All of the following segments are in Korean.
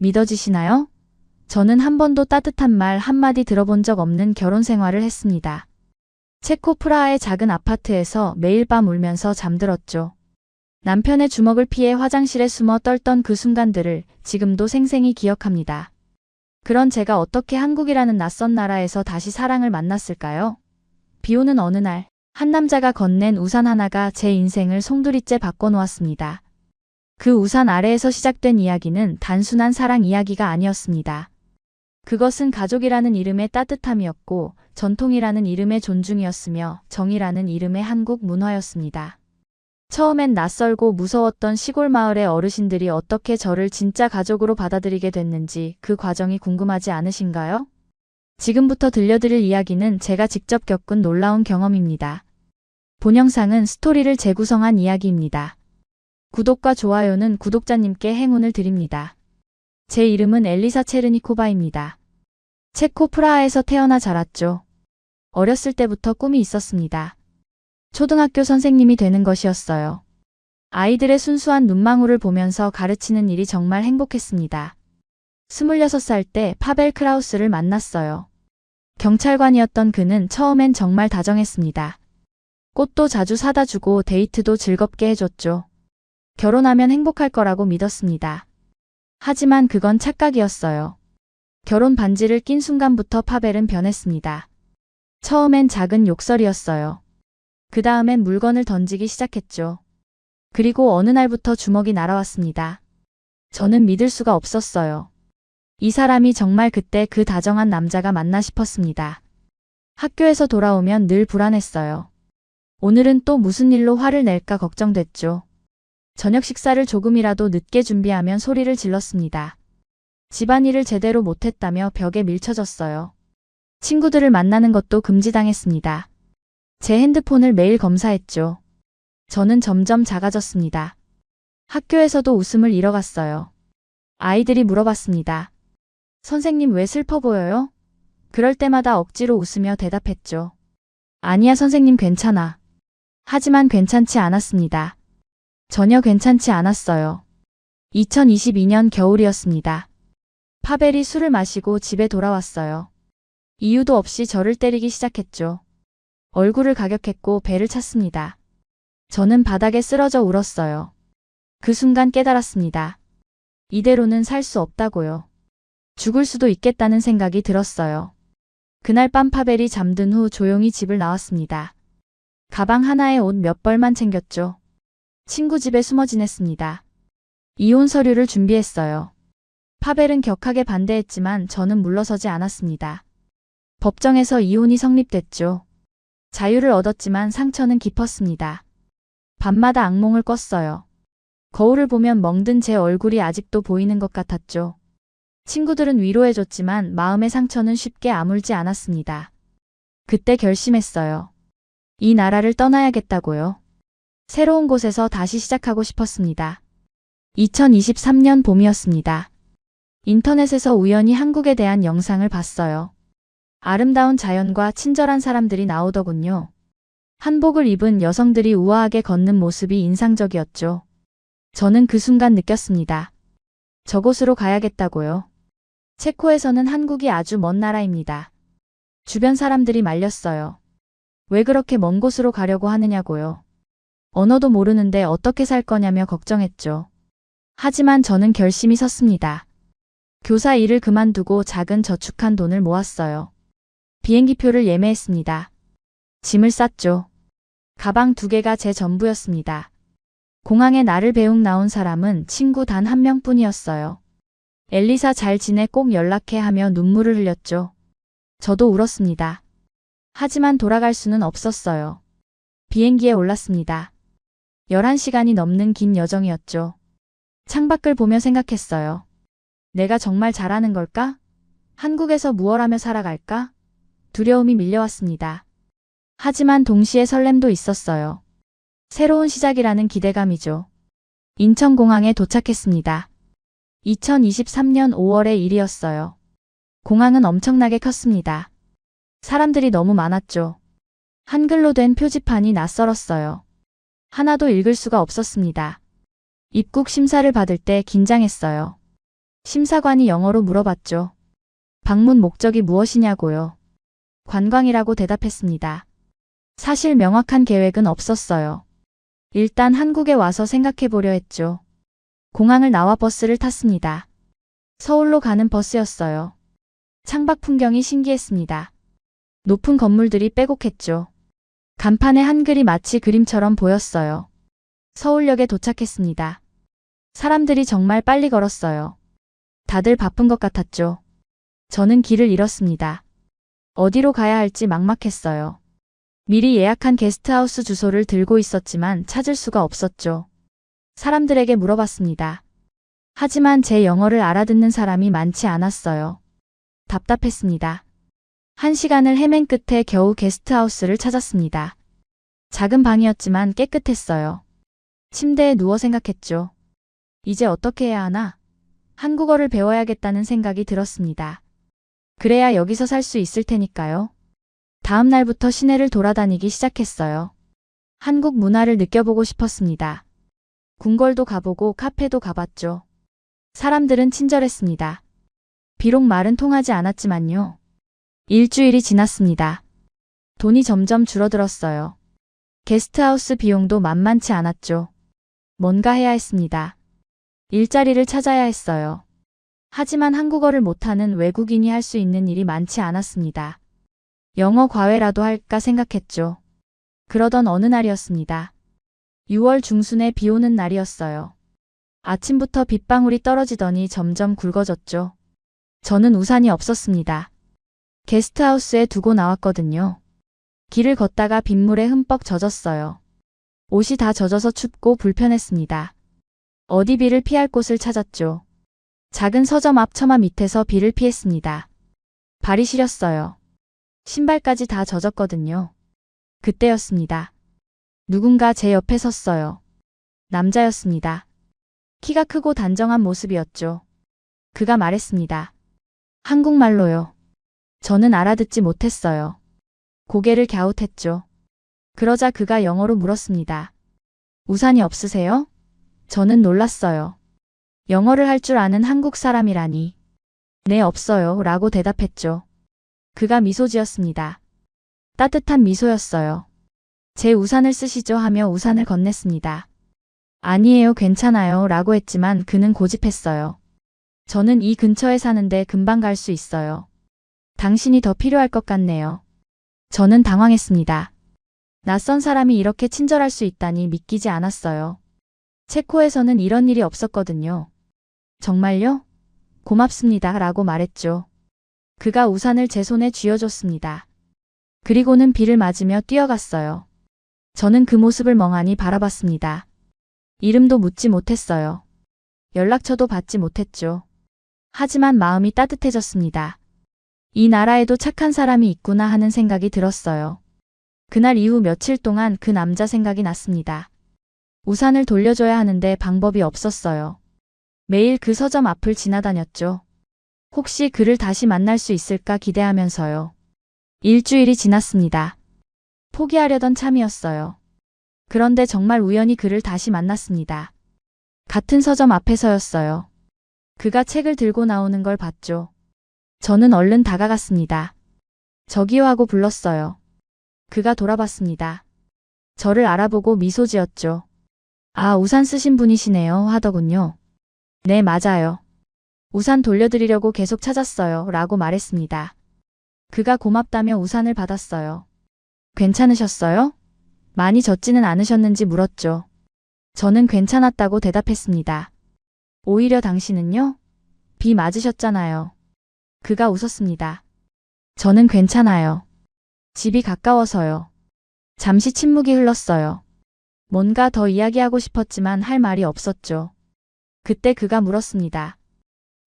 믿어지시나요? 저는 한 번도 따뜻한 말 한마디 들어본 적 없는 결혼 생활을 했습니다. 체코 프라하의 작은 아파트에서 매일 밤 울면서 잠들었죠. 남편의 주먹을 피해 화장실에 숨어 떨던 그 순간들을 지금도 생생히 기억합니다. 그런 제가 어떻게 한국이라는 낯선 나라에서 다시 사랑을 만났을까요? 비 오는 어느 날, 한 남자가 건넨 우산 하나가 제 인생을 송두리째 바꿔놓았습니다. 그 우산 아래에서 시작된 이야기는 단순한 사랑 이야기가 아니었습니다. 그것은 가족이라는 이름의 따뜻함이었고, 전통이라는 이름의 존중이었으며, 정이라는 이름의 한국 문화였습니다. 처음엔 낯설고 무서웠던 시골 마을의 어르신들이 어떻게 저를 진짜 가족으로 받아들이게 됐는지 그 과정이 궁금하지 않으신가요? 지금부터 들려드릴 이야기는 제가 직접 겪은 놀라운 경험입니다. 본 영상은 스토리를 재구성한 이야기입니다. 구독과 좋아요는 구독자님께 행운을 드립니다. 제 이름은 엘리사 체르니코바입니다. 체코 프라하에서 태어나 자랐죠. 어렸을 때부터 꿈이 있었습니다. 초등학교 선생님이 되는 것이었어요. 아이들의 순수한 눈망울을 보면서 가르치는 일이 정말 행복했습니다. 26살 때 파벨 크라우스를 만났어요. 경찰관이었던 그는 처음엔 정말 다정했습니다. 꽃도 자주 사다 주고 데이트도 즐겁게 해줬죠. 결혼하면 행복할 거라고 믿었습니다. 하지만 그건 착각이었어요. 결혼 반지를 낀 순간부터 파벨은 변했습니다. 처음엔 작은 욕설이었어요. 그 다음엔 물건을 던지기 시작했죠. 그리고 어느 날부터 주먹이 날아왔습니다. 저는 믿을 수가 없었어요. 이 사람이 정말 그때 그 다정한 남자가 맞나 싶었습니다. 학교에서 돌아오면 늘 불안했어요. 오늘은 또 무슨 일로 화를 낼까 걱정됐죠. 저녁 식사를 조금이라도 늦게 준비하면 소리를 질렀습니다. 집안일을 제대로 못했다며 벽에 밀쳐졌어요. 친구들을 만나는 것도 금지당했습니다. 제 핸드폰을 매일 검사했죠. 저는 점점 작아졌습니다. 학교에서도 웃음을 잃어갔어요. 아이들이 물어봤습니다. 선생님 왜 슬퍼 보여요? 그럴 때마다 억지로 웃으며 대답했죠. 아니야 선생님 괜찮아. 하지만 괜찮지 않았습니다. 전혀 괜찮지 않았어요. 2022년 겨울이었습니다. 파벨이 술을 마시고 집에 돌아왔어요. 이유도 없이 저를 때리기 시작했죠. 얼굴을 가격했고 배를 찼습니다. 저는 바닥에 쓰러져 울었어요. 그 순간 깨달았습니다. 이대로는 살 수 없다고요. 죽을 수도 있겠다는 생각이 들었어요. 그날 밤 파벨이 잠든 후 조용히 집을 나왔습니다. 가방 하나에 옷 몇 벌만 챙겼죠. 친구 집에 숨어 지냈습니다. 이혼 서류를 준비했어요. 파벨은 격하게 반대했지만 저는 물러서지 않았습니다. 법정에서 이혼이 성립됐죠. 자유를 얻었지만 상처는 깊었습니다. 밤마다 악몽을 꿨어요. 거울을 보면 멍든 제 얼굴이 아직도 보이는 것 같았죠. 친구들은 위로해줬지만 마음의 상처는 쉽게 아물지 않았습니다. 그때 결심했어요. 이 나라를 떠나야겠다고요. 새로운 곳에서 다시 시작하고 싶었습니다. 2023년 봄이었습니다. 인터넷에서 우연히 한국에 대한 영상을 봤어요. 아름다운 자연과 친절한 사람들이 나오더군요. 한복을 입은 여성들이 우아하게 걷는 모습이 인상적이었죠. 저는 그 순간 느꼈습니다. 저곳으로 가야겠다고요. 체코에서는 한국이 아주 먼 나라입니다. 주변 사람들이 말렸어요. 왜 그렇게 먼 곳으로 가려고 하느냐고요. 언어도 모르는데 어떻게 살 거냐며 걱정했죠. 하지만 저는 결심이 섰습니다. 교사 일을 그만두고 작은 저축한 돈을 모았어요. 비행기표를 예매했습니다. 짐을 쌌죠. 가방 2개가 제 전부였습니다. 공항에 나를 배웅 나온 사람은 친구 단 한 명뿐이었어요. 엘리사 잘 지내 꼭 연락해 하며 눈물을 흘렸죠. 저도 울었습니다. 하지만 돌아갈 수는 없었어요. 비행기에 올랐습니다. 11시간이 넘는 긴 여정이었죠. 창밖을 보며 생각했어요. 내가 정말 잘하는 걸까? 한국에서 무얼 하며 살아갈까? 두려움이 밀려왔습니다. 하지만 동시에 설렘도 있었어요. 새로운 시작이라는 기대감이죠. 인천공항에 도착했습니다. 2023년 5월의 일이었어요. 공항은 엄청나게 컸습니다. 사람들이 너무 많았죠. 한글로 된 표지판이 낯설었어요. 하나도 읽을 수가 없었습니다. 입국 심사를 받을 때 긴장했어요. 심사관이 영어로 물어봤죠. 방문 목적이 무엇이냐고요. 관광이라고 대답했습니다. 사실 명확한 계획은 없었어요. 일단 한국에 와서 생각해보려 했죠. 공항을 나와 버스를 탔습니다. 서울로 가는 버스였어요. 창밖 풍경이 신기했습니다. 높은 건물들이 빼곡했죠. 간판에 한글이 마치 그림처럼 보였어요. 서울역에 도착했습니다. 사람들이 정말 빨리 걸었어요. 다들 바쁜 것 같았죠. 저는 길을 잃었습니다. 어디로 가야 할지 막막했어요. 미리 예약한 게스트하우스 주소를 들고 있었지만 찾을 수가 없었죠. 사람들에게 물어봤습니다. 하지만 제 영어를 알아듣는 사람이 많지 않았어요. 답답했습니다. 1시간을 헤맨 끝에 겨우 게스트하우스를 찾았습니다. 작은 방이었지만 깨끗했어요. 침대에 누워 생각했죠. 이제 어떻게 해야 하나? 한국어를 배워야겠다는 생각이 들었습니다. 그래야 여기서 살 수 있을 테니까요. 다음 날부터 시내를 돌아다니기 시작했어요. 한국 문화를 느껴보고 싶었습니다. 궁궐도 가보고 카페도 가봤죠. 사람들은 친절했습니다. 비록 말은 통하지 않았지만요. 일주일이 지났습니다. 돈이 점점 줄어들었어요. 게스트하우스 비용도 만만치 않았죠. 뭔가 해야 했습니다. 일자리를 찾아야 했어요. 하지만 한국어를 못하는 외국인이 할 수 있는 일이 많지 않았습니다. 영어 과외라도 할까 생각했죠. 그러던 어느 날이었습니다. 6월 중순에 비 오는 날이었어요. 아침부터 빗방울이 떨어지더니 점점 굵어졌죠. 저는 우산이 없었습니다. 게스트하우스에 두고 나왔거든요. 길을 걷다가 빗물에 흠뻑 젖었어요. 옷이 다 젖어서 춥고 불편했습니다. 어디 비를 피할 곳을 찾았죠. 작은 서점 앞 처마 밑에서 비를 피했습니다. 발이 시렸어요. 신발까지 다 젖었거든요. 그때였습니다. 누군가 제 옆에 섰어요. 남자였습니다. 키가 크고 단정한 모습이었죠. 그가 말했습니다. 한국말로요. 저는 알아듣지 못했어요. 고개를 갸웃했죠. 그러자 그가 영어로 물었습니다. 우산이 없으세요? 저는 놀랐어요. 영어를 할 줄 아는 한국 사람이라니. 네, 없어요. 라고 대답했죠. 그가 미소 지었습니다. 따뜻한 미소였어요. 제 우산을 쓰시죠 하며 우산을 건넸습니다. 아니에요, 괜찮아요. 라고 했지만 그는 고집했어요. 저는 이 근처에 사는데 금방 갈 수 있어요. 당신이 더 필요할 것 같네요. 저는 당황했습니다. 낯선 사람이 이렇게 친절할 수 있다니 믿기지 않았어요. 체코에서는 이런 일이 없었거든요. 정말요? 고맙습니다. 라고 말했죠. 그가 우산을 제 손에 쥐어줬습니다. 그리고는 비를 맞으며 뛰어갔어요. 저는 그 모습을 멍하니 바라봤습니다. 이름도 묻지 못했어요. 연락처도 받지 못했죠. 하지만 마음이 따뜻해졌습니다. 이 나라에도 착한 사람이 있구나 하는 생각이 들었어요. 그날 이후 며칠 동안 그 남자 생각이 났습니다. 우산을 돌려줘야 하는데 방법이 없었어요. 매일 그 서점 앞을 지나다녔죠. 혹시 그를 다시 만날 수 있을까 기대하면서요. 일주일이 지났습니다. 포기하려던 참이었어요. 그런데 정말 우연히 그를 다시 만났습니다. 같은 서점 앞에서였어요. 그가 책을 들고 나오는 걸 봤죠. 저는 얼른 다가갔습니다. 저기요 하고 불렀어요. 그가 돌아봤습니다. 저를 알아보고 미소 지었죠. 아, 우산 쓰신 분이시네요 하더군요. 네, 맞아요. 우산 돌려드리려고 계속 찾았어요 라고 말했습니다. 그가 고맙다며 우산을 받았어요. 괜찮으셨어요? 많이 젖지는 않으셨는지 물었죠. 저는 괜찮았다고 대답했습니다. 오히려 당신은요? 비 맞으셨잖아요. 그가 웃었습니다. 저는 괜찮아요. 집이 가까워서요. 잠시 침묵이 흘렀어요. 뭔가 더 이야기하고 싶었지만 할 말이 없었죠. 그때 그가 물었습니다.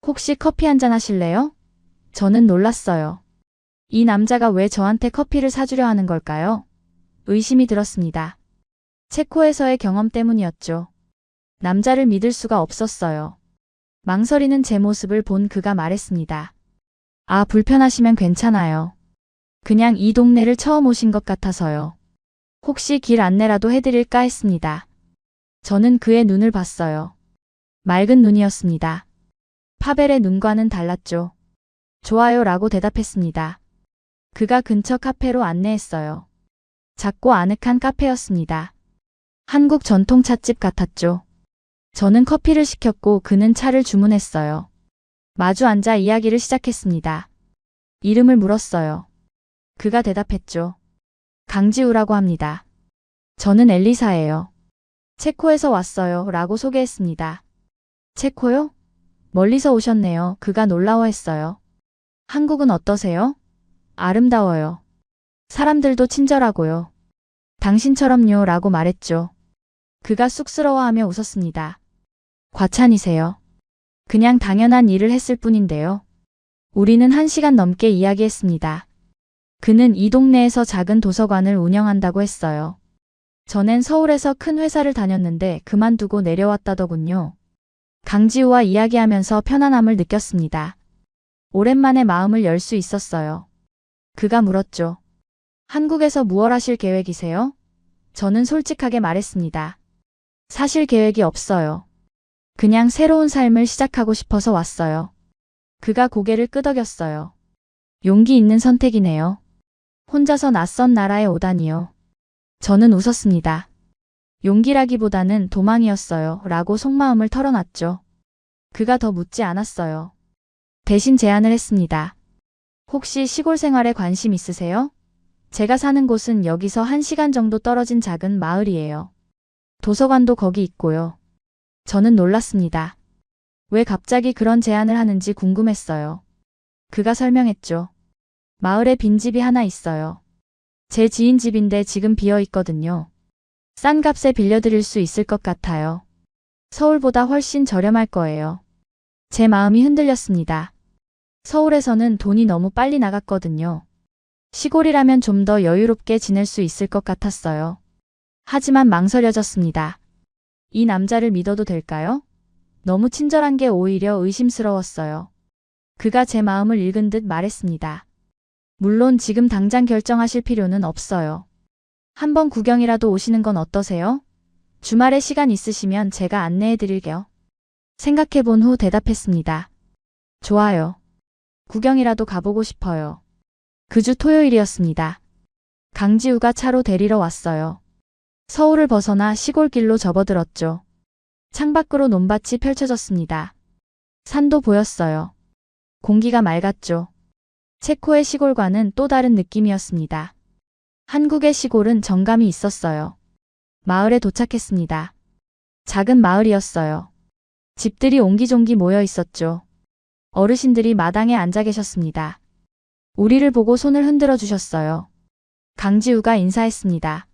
혹시 커피 한잔 하실래요? 저는 놀랐어요. 이 남자가 왜 저한테 커피를 사주려 하는 걸까요? 의심이 들었습니다. 체코에서의 경험 때문이었죠. 남자를 믿을 수가 없었어요. 망설이는 제 모습을 본 그가 말했습니다. 아, 불편하시면 괜찮아요. 그냥 이 동네를 처음 오신 것 같아서요. 혹시 길 안내라도 해드릴까 했습니다. 저는 그의 눈을 봤어요. 맑은 눈이었습니다. 파벨의 눈과는 달랐죠. 좋아요 라고 대답했습니다. 그가 근처 카페로 안내했어요. 작고 아늑한 카페였습니다. 한국 전통 찻집 같았죠. 저는 커피를 시켰고 그는 차를 주문했어요. 마주 앉아 이야기를 시작했습니다. 이름을 물었어요. 그가 대답했죠. 강지우라고 합니다. 저는 엘리사예요. 체코에서 왔어요 라고 소개했습니다. 체코요? 멀리서 오셨네요. 그가 놀라워했어요. 한국은 어떠세요? 아름다워요. 사람들도 친절하고요. 당신처럼요 라고 말했죠. 그가 쑥스러워하며 웃었습니다. 과찬이세요. 그냥 당연한 일을 했을 뿐인데요. 우리는 1시간 넘게 이야기했습니다. 그는 이 동네에서 작은 도서관을 운영한다고 했어요. 전엔 서울에서 큰 회사를 다녔는데 그만두고 내려왔다더군요. 강지우와 이야기하면서 편안함을 느꼈습니다. 오랜만에 마음을 열 수 있었어요. 그가 물었죠. 한국에서 무얼 하실 계획이세요? 저는 솔직하게 말했습니다. 사실 계획이 없어요. 그냥 새로운 삶을 시작하고 싶어서 왔어요. 그가 고개를 끄덕였어요. 용기 있는 선택이네요. 혼자서 낯선 나라에 오다니요. 저는 웃었습니다. 용기라기보다는 도망이었어요. 라고 속마음을 털어놨죠. 그가 더 묻지 않았어요. 대신 제안을 했습니다. 혹시 시골 생활에 관심 있으세요? 제가 사는 곳은 여기서 1시간 정도 떨어진 작은 마을이에요. 도서관도 거기 있고요. 저는 놀랐습니다. 왜 갑자기 그런 제안을 하는지 궁금했어요. 그가 설명했죠. 마을에 빈집이 하나 있어요. 제 지인 집인데 지금 비어 있거든요. 싼 값에 빌려드릴 수 있을 것 같아요. 서울보다 훨씬 저렴할 거예요. 제 마음이 흔들렸습니다. 서울에서는 돈이 너무 빨리 나갔거든요. 시골이라면 좀 더 여유롭게 지낼 수 있을 것 같았어요. 하지만 망설여졌습니다. 이 남자를 믿어도 될까요? 너무 친절한 게 오히려 의심스러웠어요. 그가 제 마음을 읽은 듯 말했습니다. 물론 지금 당장 결정하실 필요는 없어요. 한번 구경이라도 오시는 건 어떠세요? 주말에 시간 있으시면 제가 안내해 드릴게요. 생각해 본 후 대답했습니다. 좋아요. 구경이라도 가보고 싶어요. 그 주 토요일이었습니다. 강지우가 차로 데리러 왔어요. 서울을 벗어나 시골길로 접어들었죠. 창밖으로 논밭이 펼쳐졌습니다. 산도 보였어요. 공기가 맑았죠. 체코의 시골과는 또 다른 느낌이었습니다. 한국의 시골은 정감이 있었어요. 마을에 도착했습니다. 작은 마을이었어요. 집들이 옹기종기 모여 있었죠. 어르신들이 마당에 앉아 계셨습니다. 우리를 보고 손을 흔들어 주셨어요. 강지우가 인사했습니다.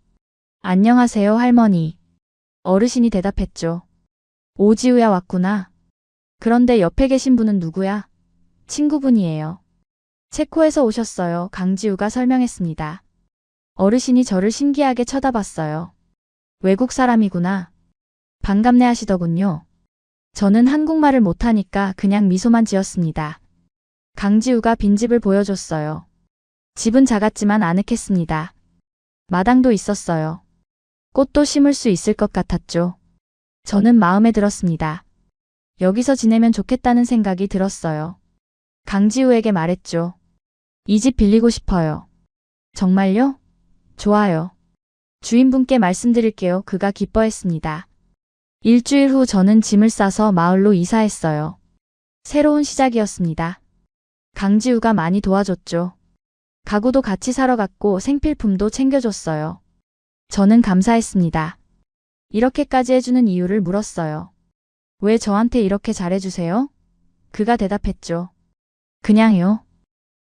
안녕하세요, 할머니. 어르신이 대답했죠. 오지우야 왔구나. 그런데 옆에 계신 분은 누구야? 친구분이에요. 체코에서 오셨어요. 강지우가 설명했습니다. 어르신이 저를 신기하게 쳐다봤어요. 외국 사람이구나. 반갑네 하시더군요. 저는 한국말을 못하니까 그냥 미소만 지었습니다. 강지우가 빈집을 보여줬어요. 집은 작았지만 아늑했습니다. 마당도 있었어요. 꽃도 심을 수 있을 것 같았죠. 저는 마음에 들었습니다. 여기서 지내면 좋겠다는 생각이 들었어요. 강지우에게 말했죠. 이 집 빌리고 싶어요. 정말요? 좋아요. 주인분께 말씀드릴게요. 그가 기뻐했습니다. 일주일 후 저는 짐을 싸서 마을로 이사했어요. 새로운 시작이었습니다. 강지우가 많이 도와줬죠. 가구도 같이 사러 갔고 생필품도 챙겨줬어요. 저는 감사했습니다. 이렇게까지 해주는 이유를 물었어요. 왜 저한테 이렇게 잘해주세요? 그가 대답했죠. 그냥요.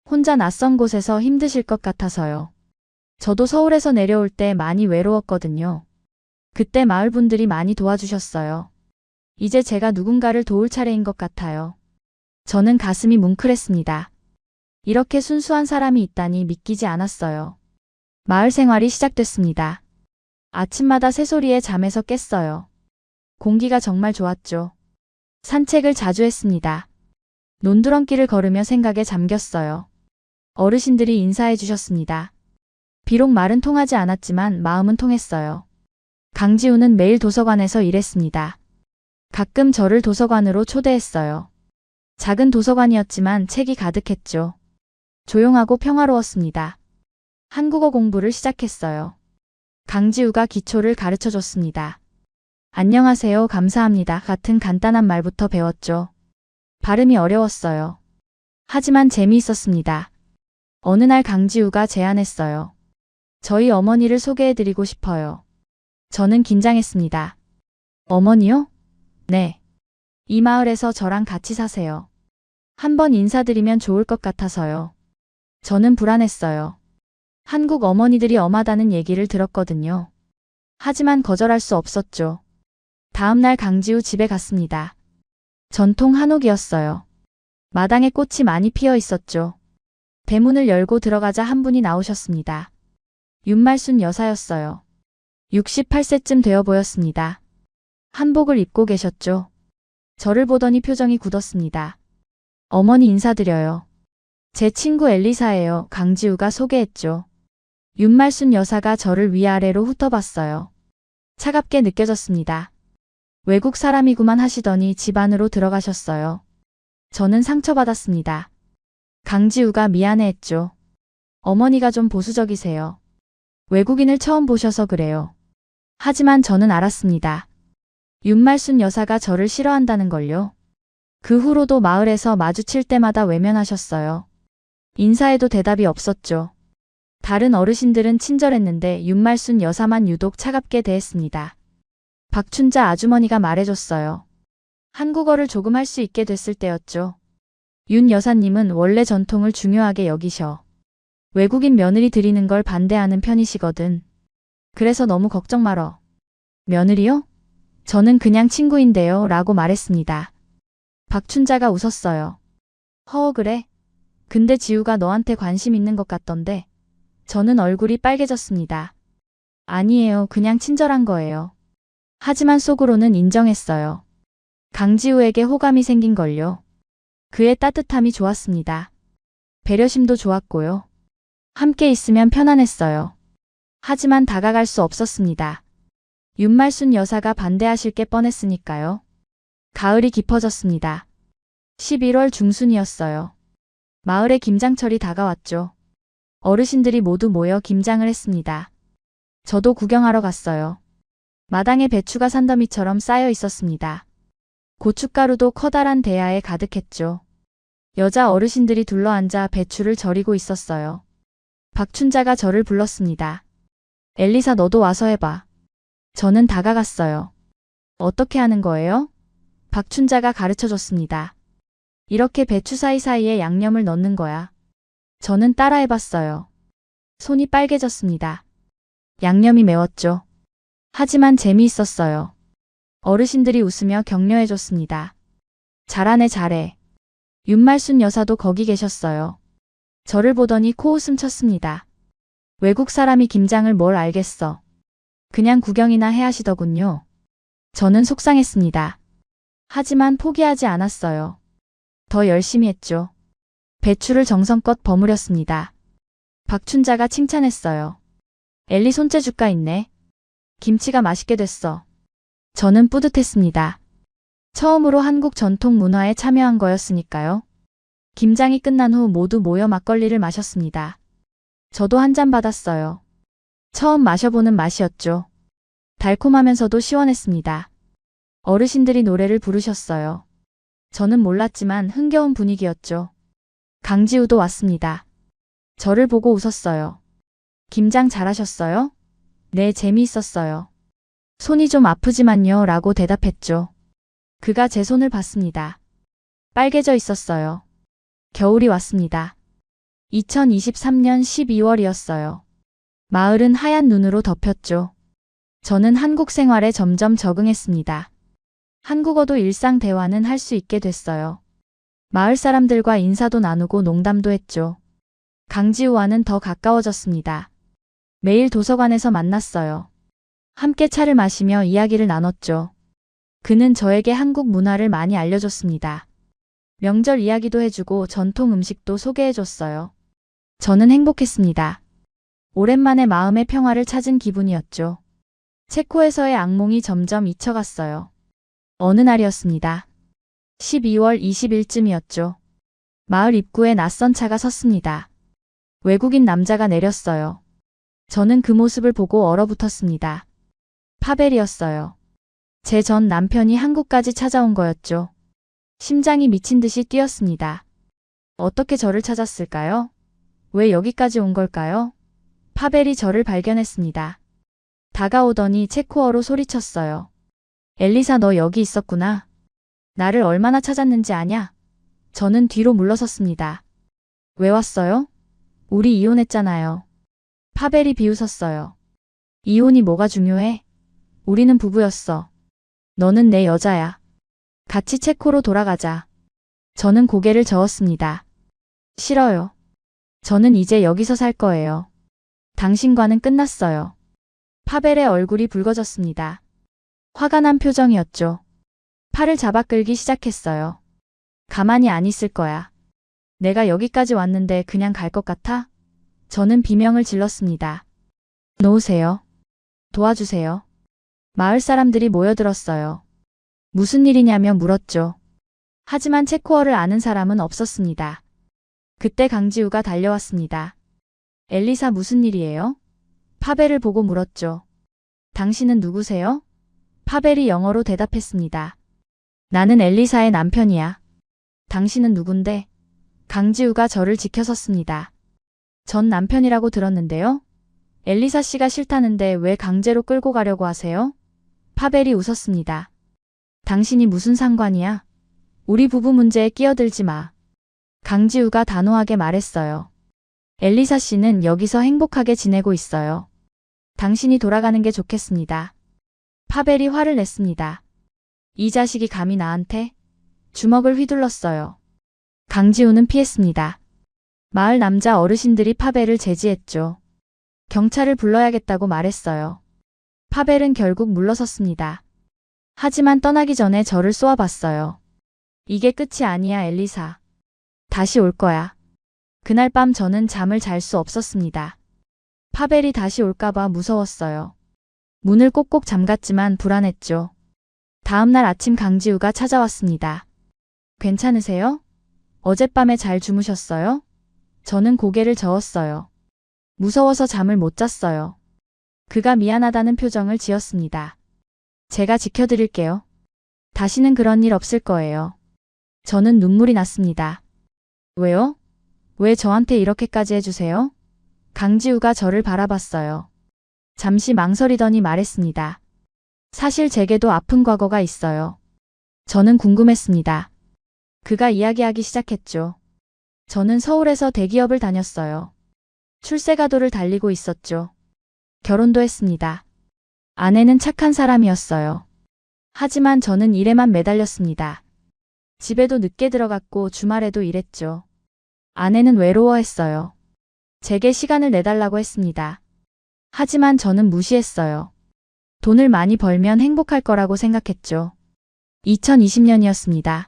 혼자 낯선 곳에서 힘드실 것 같아서요. 저도 서울에서 내려올 때 많이 외로웠거든요. 그때 마을 분들이 많이 도와주셨어요. 이제 제가 누군가를 도울 차례인 것 같아요. 저는 가슴이 뭉클했습니다. 이렇게 순수한 사람이 있다니 믿기지 않았어요. 마을 생활이 시작됐습니다. 아침마다 새소리에 잠에서 깼어요. 공기가 정말 좋았죠. 산책을 자주 했습니다. 논두렁길을 걸으며 생각에 잠겼어요. 어르신들이 인사해 주셨습니다. 비록 말은 통하지 않았지만 마음은 통했어요. 강지우는 매일 도서관에서 일했습니다. 가끔 저를 도서관으로 초대했어요. 작은 도서관이었지만 책이 가득했죠. 조용하고 평화로웠습니다. 한국어 공부를 시작했어요. 강지우가 기초를 가르쳐줬습니다. 안녕하세요, 감사합니다 같은 간단한 말부터 배웠죠. 발음이 어려웠어요. 하지만 재미있었습니다. 어느 날 강지우가 제안했어요. 저희 어머니를 소개해드리고 싶어요. 저는 긴장했습니다. 어머니요? 네. 이 마을에서 저랑 같이 사세요. 한번 인사드리면 좋을 것 같아서요. 저는 불안했어요. 한국 어머니들이 엄하다는 얘기를 들었거든요. 하지만 거절할 수 없었죠. 다음 날 강지우 집에 갔습니다. 전통 한옥이었어요. 마당에 꽃이 많이 피어 있었죠. 대문을 열고 들어가자 한 분이 나오셨습니다. 윤말순 여사였어요. 68세쯤 되어 보였습니다. 한복을 입고 계셨죠. 저를 보더니 표정이 굳었습니다. 어머니 인사드려요. 제 친구 엘리사예요. 강지우가 소개했죠. 윤말순 여사가 저를 위아래로 훑어봤어요. 차갑게 느껴졌습니다. 외국 사람이구만 하시더니 집 안으로 들어가셨어요. 저는 상처받았습니다. 강지우가 미안해했죠. 어머니가 좀 보수적이세요. 외국인을 처음 보셔서 그래요. 하지만 저는 알았습니다. 윤말순 여사가 저를 싫어한다는 걸요. 그 후로도 마을에서 마주칠 때마다 외면하셨어요. 인사에도 대답이 없었죠. 다른 어르신들은 친절했는데 윤말순 여사만 유독 차갑게 대했습니다. 박춘자 아주머니가 말해줬어요. 한국어를 조금 할 수 있게 됐을 때였죠. 윤 여사님은 원래 전통을 중요하게 여기셔. 외국인 며느리 드리는 걸 반대하는 편이시거든. 그래서 너무 걱정 말어. 며느리요? 저는 그냥 친구인데요 라고 말했습니다. 박춘자가 웃었어요. 그래? 근데 지우가 너한테 관심 있는 것 같던데. 저는 얼굴이 빨개졌습니다. 아니에요. 그냥 친절한 거예요. 하지만 속으로는 인정했어요. 강지우에게 호감이 생긴 걸요. 그의 따뜻함이 좋았습니다. 배려심도 좋았고요. 함께 있으면 편안했어요. 하지만 다가갈 수 없었습니다. 윤말순 여사가 반대하실 게 뻔했으니까요. 가을이 깊어졌습니다. 11월 중순이었어요. 마을에 김장철이 다가왔죠. 어르신들이 모두 모여 김장을 했습니다. 저도 구경하러 갔어요. 마당에 배추가 산더미처럼 쌓여 있었습니다. 고춧가루도 커다란 대야에 가득했죠. 여자 어르신들이 둘러앉아 배추를 절이고 있었어요. 박춘자가 저를 불렀습니다. 엘리사 너도 와서 해봐. 저는 다가갔어요. 어떻게 하는 거예요? 박춘자가 가르쳐줬습니다. 이렇게 배추 사이사이에 양념을 넣는 거야. 저는 따라해봤어요. 손이 빨개졌습니다. 양념이 매웠죠. 하지만 재미있었어요. 어르신들이 웃으며 격려해줬습니다. 잘하네 잘해. 윤말순 여사도 거기 계셨어요. 저를 보더니 코웃음 쳤습니다. 외국 사람이 김장을 뭘 알겠어. 그냥 구경이나 해 하시더군요. 저는 속상했습니다. 하지만 포기하지 않았어요. 더 열심히 했죠. 배추를 정성껏 버무렸습니다. 박춘자가 칭찬했어요. 엘리 손재주가 있네. 김치가 맛있게 됐어. 저는 뿌듯했습니다. 처음으로 한국 전통 문화에 참여한 거였으니까요. 김장이 끝난 후 모두 모여 막걸리를 마셨습니다. 저도 한 잔 받았어요. 처음 마셔보는 맛이었죠. 달콤하면서도 시원했습니다. 어르신들이 노래를 부르셨어요. 저는 몰랐지만 흥겨운 분위기였죠. 강지우도 왔습니다. 저를 보고 웃었어요. 김장 잘하셨어요? 네, 재미있었어요. 손이 좀 아프지만요 라고 대답했죠. 그가 제 손을 봤습니다. 빨개져 있었어요. 겨울이 왔습니다. 2023년 12월이었어요. 마을은 하얀 눈으로 덮였죠. 저는 한국 생활에 점점 적응했습니다. 한국어도 일상 대화는 할 수 있게 됐어요. 마을 사람들과 인사도 나누고 농담도 했죠. 강지우와는 더 가까워졌습니다. 매일 도서관에서 만났어요. 함께 차를 마시며 이야기를 나눴죠. 그는 저에게 한국 문화를 많이 알려줬습니다. 명절 이야기도 해주고 전통 음식도 소개해줬어요. 저는 행복했습니다. 오랜만에 마음의 평화를 찾은 기분이었죠. 체코에서의 악몽이 점점 잊혀갔어요. 어느 날이었습니다. 12월 20일쯤이었죠. 마을 입구에 낯선 차가 섰습니다. 외국인 남자가 내렸어요. 저는 그 모습을 보고 얼어붙었습니다. 파벨이었어요. 제 전 남편이 한국까지 찾아온 거였죠. 심장이 미친 듯이 뛰었습니다. 어떻게 저를 찾았을까요? 왜 여기까지 온 걸까요? 파벨이 저를 발견했습니다. 다가오더니 체코어로 소리쳤어요. 엘리사, 너 여기 있었구나. 나를 얼마나 찾았는지 아냐? 저는 뒤로 물러섰습니다. 왜 왔어요? 우리 이혼했잖아요. 파벨이 비웃었어요. 이혼이 뭐가 중요해? 우리는 부부였어. 너는 내 여자야. 같이 체코로 돌아가자. 저는 고개를 저었습니다. 싫어요. 저는 이제 여기서 살 거예요. 당신과는 끝났어요. 파벨의 얼굴이 붉어졌습니다. 화가 난 표정이었죠. 팔을 잡아 끌기 시작했어요. 가만히 안 있을 거야. 내가 여기까지 왔는데 그냥 갈 것 같아? 저는 비명을 질렀습니다. 놓으세요. 도와주세요. 마을 사람들이 모여들었어요. 무슨 일이냐며 물었죠. 하지만 체코어를 아는 사람은 없었습니다. 그때 강지우가 달려왔습니다. 엘리사, 무슨 일이에요? 파벨을 보고 물었죠. 당신은 누구세요? 파벨이 영어로 대답했습니다. 나는 엘리사의 남편이야. 당신은 누군데? 강지우가 저를 지켜섰습니다. 전 남편이라고 들었는데요. 엘리사 씨가 싫다는데 왜 강제로 끌고 가려고 하세요? 파벨이 웃었습니다. 당신이 무슨 상관이야? 우리 부부 문제에 끼어들지 마. 강지우가 단호하게 말했어요. 엘리사 씨는 여기서 행복하게 지내고 있어요. 당신이 돌아가는 게 좋겠습니다. 파벨이 화를 냈습니다. 이 자식이 감히 나한테? 주먹을 휘둘렀어요. 강지우는 피했습니다. 마을 남자 어르신들이 파벨을 제지했죠. 경찰을 불러야겠다고 말했어요. 파벨은 결국 물러섰습니다. 하지만 떠나기 전에 저를 쏘아봤어요. 이게 끝이 아니야, 엘리사. 다시 올 거야. 그날 밤 저는 잠을 잘 수 없었습니다. 파벨이 다시 올까봐 무서웠어요. 문을 꼭꼭 잠갔지만 불안했죠. 다음날 아침 강지우가 찾아왔습니다. 괜찮으세요? 어젯밤에 잘 주무셨어요? 저는 고개를 저었어요. 무서워서 잠을 못 잤어요. 그가 미안하다는 표정을 지었습니다. 제가 지켜드릴게요. 다시는 그런 일 없을 거예요. 저는 눈물이 났습니다. 왜요? 왜 저한테 이렇게까지 해주세요? 강지우가 저를 바라봤어요. 잠시 망설이더니 말했습니다. 사실 제게도 아픈 과거가 있어요. 저는 궁금했습니다. 그가 이야기하기 시작했죠. 저는 서울에서 대기업을 다녔어요. 출세가도를 달리고 있었죠. 결혼도 했습니다. 아내는 착한 사람이었어요. 하지만 저는 일에만 매달렸습니다. 집에도 늦게 들어갔고 주말에도 일했죠. 아내는 외로워했어요. 제게 시간을 내달라고 했습니다. 하지만 저는 무시했어요. 돈을 많이 벌면 행복할 거라고 생각했죠. 2020년이었습니다.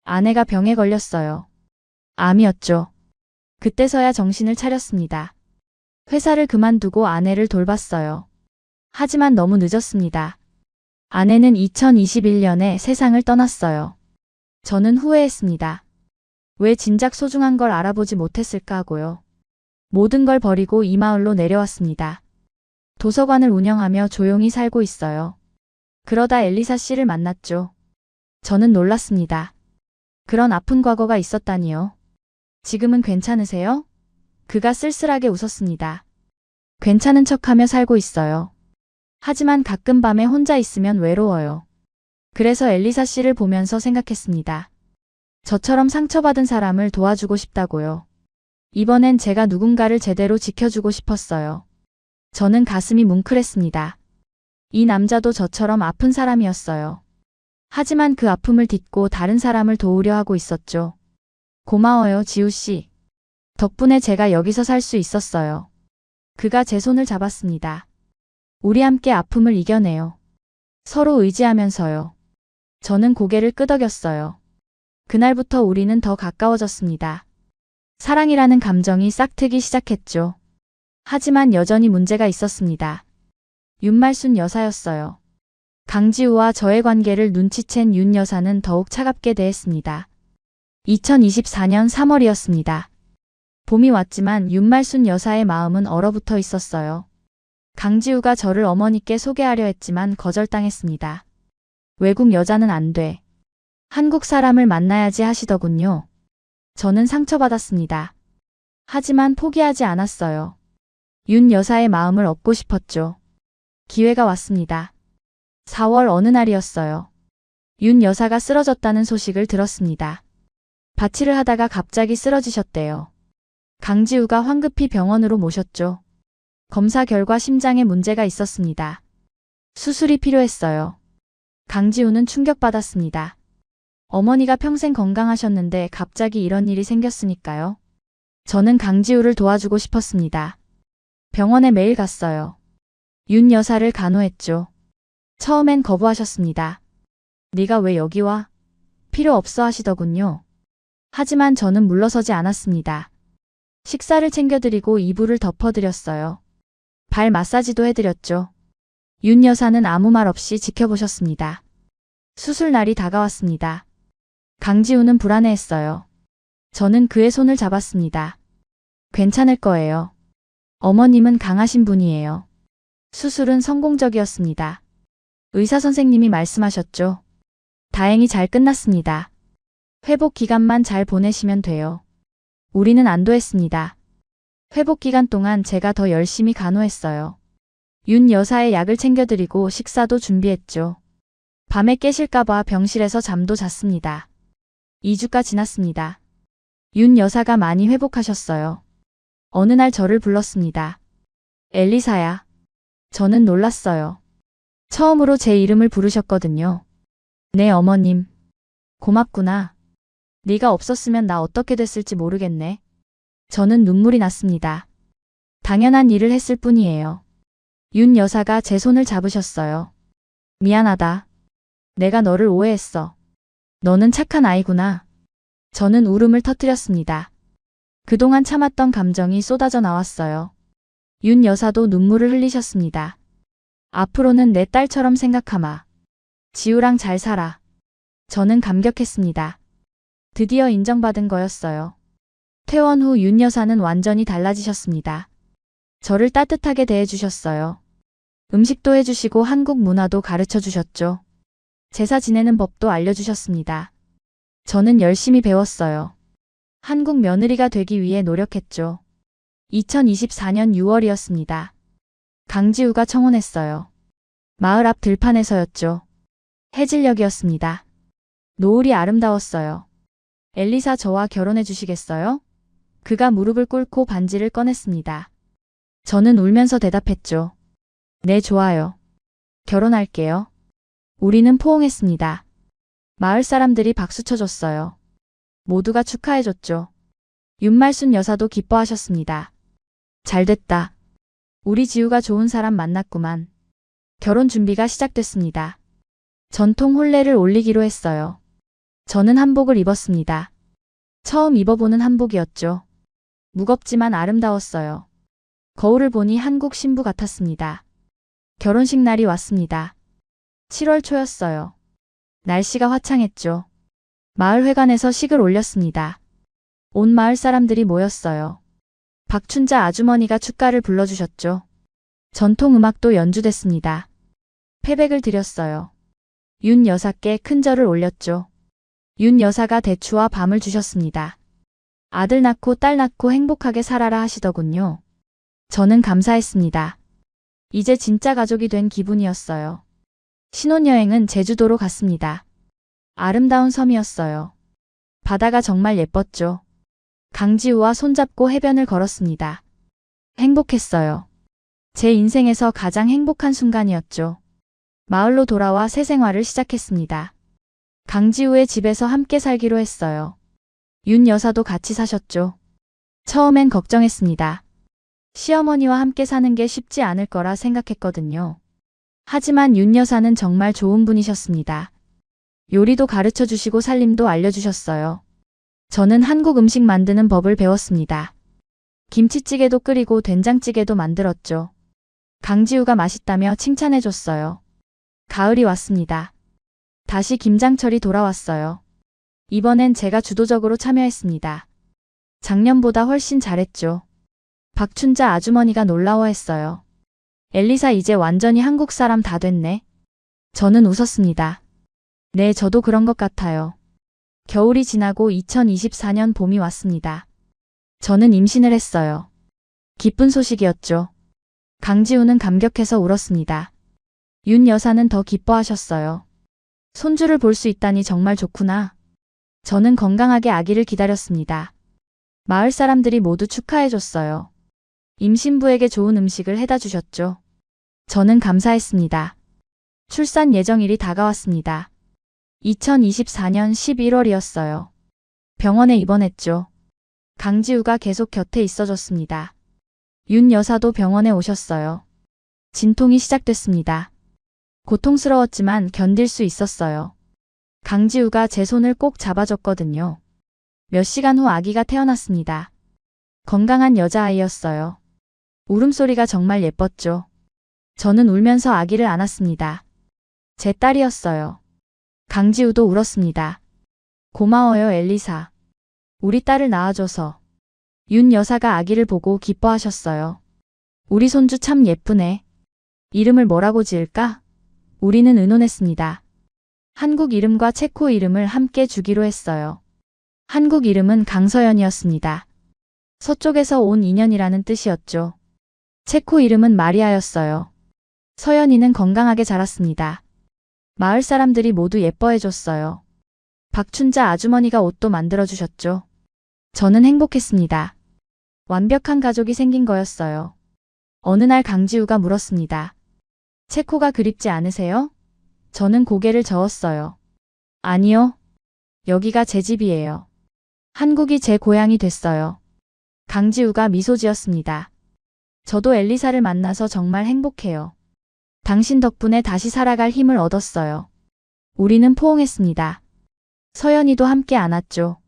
아내가 병에 걸렸어요. 암이었죠. 그때서야 정신을 차렸습니다. 회사를 그만두고 아내를 돌봤어요. 하지만 너무 늦었습니다. 아내는 2021년에 세상을 떠났어요. 저는 후회했습니다. 왜 진작 소중한 걸 알아보지 못했을까 하고요. 모든 걸 버리고 이 마을로 내려왔습니다. 도서관을 운영하며 조용히 살고 있어요. 그러다 엘리사 씨를 만났죠. 저는 놀랐습니다. 그런 아픈 과거가 있었다니요. 지금은 괜찮으세요? 그가 쓸쓸하게 웃었습니다. 괜찮은 척하며 살고 있어요. 하지만 가끔 밤에 혼자 있으면 외로워요. 그래서 엘리사 씨를 보면서 생각했습니다. 저처럼 상처받은 사람을 도와주고 싶다고요. 이번엔 제가 누군가를 제대로 지켜주고 싶었어요. 저는 가슴이 뭉클했습니다. 이 남자도 저처럼 아픈 사람이었어요. 하지만 그 아픔을 딛고 다른 사람을 도우려 하고 있었죠. 고마워요, 지우 씨. 덕분에 제가 여기서 살 수 있었어요. 그가 제 손을 잡았습니다. 우리 함께 아픔을 이겨내요. 서로 의지하면서요. 저는 고개를 끄덕였어요. 그날부터 우리는 더 가까워졌습니다. 사랑이라는 감정이 싹트기 시작했죠. 하지만 여전히 문제가 있었습니다. 윤말순 여사였어요. 강지우와 저의 관계를 눈치챈 윤 여사는 더욱 차갑게 대했습니다. 2024년 3월이었습니다. 봄이 왔지만 윤말순 여사의 마음은 얼어붙어 있었어요. 강지우가 저를 어머니께 소개하려 했지만 거절당했습니다. 외국 여자는 안 돼. 한국 사람을 만나야지 하시더군요. 저는 상처받았습니다. 하지만 포기하지 않았어요. 윤 여사의 마음을 얻고 싶었죠. 기회가 왔습니다. 4월 어느 날이었어요. 윤 여사가 쓰러졌다는 소식을 들었습니다. 바치를 하다가 갑자기 쓰러지셨대요. 강지우가 황급히 병원으로 모셨죠. 검사 결과 심장에 문제가 있었습니다. 수술이 필요했어요. 강지우는 충격받았습니다. 어머니가 평생 건강하셨는데 갑자기 이런 일이 생겼으니까요. 저는 강지우를 도와주고 싶었습니다. 병원에 매일 갔어요. 윤 여사를 간호했죠. 처음엔 거부하셨습니다. 네가 왜 여기 와? 필요 없어 하시더군요. 하지만 저는 물러서지 않았습니다. 식사를 챙겨드리고 이불을 덮어드렸어요. 발 마사지도 해드렸죠. 윤 여사는 아무 말 없이 지켜보셨습니다. 수술 날이 다가왔습니다. 강지우는 불안해했어요. 저는 그의 손을 잡았습니다. 괜찮을 거예요. 어머님은 강하신 분이에요. 수술은 성공적이었습니다. 의사 선생님이 말씀하셨죠. 다행히 잘 끝났습니다. 회복 기간만 잘 보내시면 돼요. 우리는 안도했습니다. 회복 기간 동안 제가 더 열심히 간호했어요. 윤 여사의 약을 챙겨드리고 식사도 준비했죠. 밤에 깨실까봐 병실에서 잠도 잤습니다. 2주가 지났습니다. 윤 여사가 많이 회복하셨어요. 어느 날 저를 불렀습니다. 엘리사야. 저는 놀랐어요. 처음으로 제 이름을 부르셨거든요. 네, 어머님. 고맙구나. 네가 없었으면 나 어떻게 됐을지 모르겠네. 저는 눈물이 났습니다. 당연한 일을 했을 뿐이에요. 윤 여사가 제 손을 잡으셨어요. 미안하다. 내가 너를 오해했어. 너는 착한 아이구나. 저는 울음을 터뜨렸습니다. 그동안 참았던 감정이 쏟아져 나왔어요. 윤 여사도 눈물을 흘리셨습니다. 앞으로는 내 딸처럼 생각하마. 지우랑 잘 살아. 저는 감격했습니다. 드디어 인정받은 거였어요. 퇴원 후 윤 여사는 완전히 달라지셨습니다. 저를 따뜻하게 대해주셨어요. 음식도 해주시고 한국 문화도 가르쳐 주셨죠. 제사 지내는 법도 알려주셨습니다. 저는 열심히 배웠어요. 한국 며느리가 되기 위해 노력했죠. 2024년 6월이었습니다. 강지우가 청혼했어요. 마을 앞 들판에서였죠. 해질녘이었습니다. 노을이 아름다웠어요. 엘리사, 저와 결혼해 주시겠어요? 그가 무릎을 꿇고 반지를 꺼냈습니다. 저는 울면서 대답했죠. 네, 좋아요. 결혼할게요. 우리는 포옹했습니다. 마을 사람들이 박수 쳐줬어요. 모두가 축하해줬죠. 윤말순 여사도 기뻐하셨습니다. 잘됐다. 우리 지우가 좋은 사람 만났구만. 결혼 준비가 시작됐습니다. 전통 혼례를 올리기로 했어요. 저는 한복을 입었습니다. 처음 입어보는 한복이었죠. 무겁지만 아름다웠어요. 거울을 보니 한국 신부 같았습니다. 결혼식 날이 왔습니다. 7월 초였어요. 날씨가 화창했죠. 마을 회관에서 식을 올렸습니다. 온 마을 사람들이 모였어요. 박춘자 아주머니가 축가를 불러주셨죠. 전통 음악도 연주됐습니다. 패백을 드렸어요. 윤 여사께 큰 절을 올렸죠. 윤 여사가 대추와 밤을 주셨습니다. 아들 낳고 딸 낳고 행복하게 살아라 하시더군요. 저는 감사했습니다. 이제 진짜 가족이 된 기분이었어요. 신혼여행은 제주도로 갔습니다. 아름다운 섬이었어요. 바다가 정말 예뻤죠. 강지우와 손잡고 해변을 걸었습니다. 행복했어요. 제 인생에서 가장 행복한 순간이었죠. 마을로 돌아와 새 생활을 시작했습니다. 강지우의 집에서 함께 살기로 했어요. 윤 여사도 같이 사셨죠. 처음엔 걱정했습니다. 시어머니와 함께 사는 게 쉽지 않을 거라 생각했거든요. 하지만 윤 여사는 정말 좋은 분이셨습니다. 요리도 가르쳐 주시고 살림도 알려주셨어요. 저는 한국 음식 만드는 법을 배웠습니다. 김치찌개도 끓이고 된장찌개도 만들었죠. 강지우가 맛있다며 칭찬해줬어요. 가을이 왔습니다. 다시 김장철이 돌아왔어요. 이번엔 제가 주도적으로 참여했습니다. 작년보다 훨씬 잘했죠. 박춘자 아주머니가 놀라워했어요. 엘리사 이제 완전히 한국 사람 다 됐네. 저는 웃었습니다. 네, 저도 그런 것 같아요. 겨울이 지나고 2024년 봄이 왔습니다. 저는 임신을 했어요. 기쁜 소식이었죠. 강지우는 감격해서 울었습니다. 윤 여사는 더 기뻐하셨어요. 손주를 볼 수 있다니 정말 좋구나. 저는 건강하게 아기를 기다렸습니다. 마을 사람들이 모두 축하해줬어요. 임신부에게 좋은 음식을 해다 주셨죠. 저는 감사했습니다. 출산 예정일이 다가왔습니다. 2024년 11월이었어요. 병원에 입원했죠. 강지우가 계속 곁에 있어줬습니다. 윤 여사도 병원에 오셨어요. 진통이 시작됐습니다. 고통스러웠지만 견딜 수 있었어요. 강지우가 제 손을 꼭 잡아줬거든요. 몇 시간 후 아기가 태어났습니다. 건강한 여자아이였어요. 울음소리가 정말 예뻤죠. 저는 울면서 아기를 안았습니다. 제 딸이었어요. 강지우도 울었습니다. 고마워요, 엘리사. 우리 딸을 낳아줘서. 윤 여사가 아기를 보고 기뻐하셨어요. 우리 손주 참 예쁘네. 이름을 뭐라고 지을까? 우리는 의논했습니다. 한국 이름과 체코 이름을 함께 주기로 했어요. 한국 이름은 강서연이었습니다. 서쪽에서 온 인연이라는 뜻이었죠. 체코 이름은 마리아였어요. 서연이는 건강하게 자랐습니다. 마을 사람들이 모두 예뻐해줬어요. 박춘자 아주머니가 옷도 만들어주셨죠. 저는 행복했습니다. 완벽한 가족이 생긴 거였어요. 어느 날 강지우가 물었습니다. 체코가 그립지 않으세요? 저는 고개를 저었어요. 아니요. 여기가 제 집이에요. 한국이 제 고향이 됐어요. 강지우가 미소 지었습니다. 저도 엘리사를 만나서 정말 행복해요. 당신 덕분에 다시 살아갈 힘을 얻었어요. 우리는 포옹했습니다. 서연이도 함께 안았죠.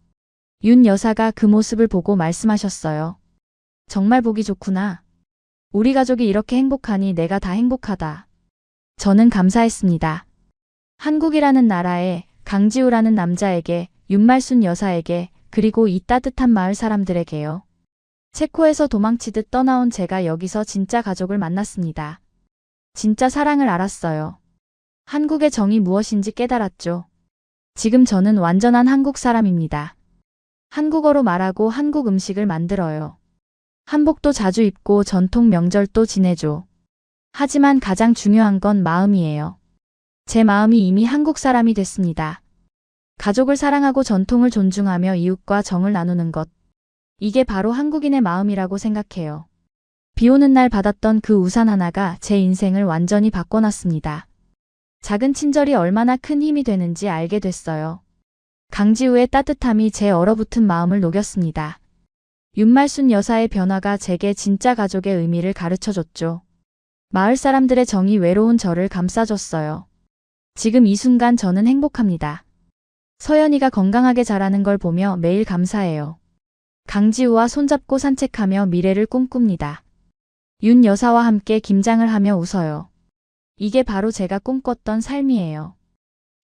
윤 여사가 그 모습을 보고 말씀하셨어요. 정말 보기 좋구나. 우리 가족이 이렇게 행복하니 내가 다 행복하다. 저는 감사했습니다. 한국이라는 나라에, 강지우라는 남자에게, 윤말순 여사에게, 그리고 이 따뜻한 마을 사람들에게요. 체코에서 도망치듯 떠나온 제가 여기서 진짜 가족을 만났습니다. 진짜 사랑을 알았어요. 한국의 정이 무엇인지 깨달았죠. 지금 저는 완전한 한국 사람입니다. 한국어로 말하고 한국 음식을 만들어요. 한복도 자주 입고 전통 명절도 지내죠. 하지만 가장 중요한 건 마음이에요. 제 마음이 이미 한국 사람이 됐습니다. 가족을 사랑하고 전통을 존중하며 이웃과 정을 나누는 것. 이게 바로 한국인의 마음이라고 생각해요. 비 오는 날 받았던 그 우산 하나가 제 인생을 완전히 바꿔놨습니다. 작은 친절이 얼마나 큰 힘이 되는지 알게 됐어요. 강지우의 따뜻함이 제 얼어붙은 마음을 녹였습니다. 윤말순 여사의 변화가 제게 진짜 가족의 의미를 가르쳐줬죠. 마을 사람들의 정이 외로운 저를 감싸줬어요. 지금 이 순간 저는 행복합니다. 서연이가 건강하게 자라는 걸 보며 매일 감사해요. 강지우와 손잡고 산책하며 미래를 꿈꿉니다. 윤 여사와 함께 김장을 하며 웃어요. 이게 바로 제가 꿈꿨던 삶이에요.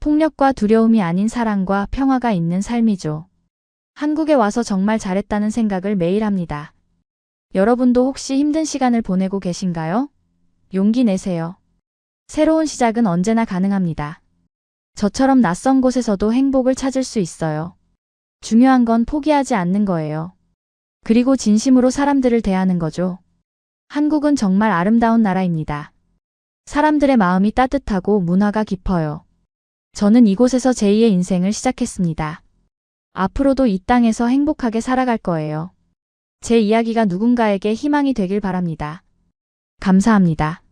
폭력과 두려움이 아닌 사랑과 평화가 있는 삶이죠. 한국에 와서 정말 잘했다는 생각을 매일 합니다. 여러분도 혹시 힘든 시간을 보내고 계신가요? 용기 내세요. 새로운 시작은 언제나 가능합니다. 저처럼 낯선 곳에서도 행복을 찾을 수 있어요. 중요한 건 포기하지 않는 거예요. 그리고 진심으로 사람들을 대하는 거죠. 한국은 정말 아름다운 나라입니다. 사람들의 마음이 따뜻하고 문화가 깊어요. 저는 이곳에서 제2의 인생을 시작했습니다. 앞으로도 이 땅에서 행복하게 살아갈 거예요. 제 이야기가 누군가에게 희망이 되길 바랍니다. 감사합니다.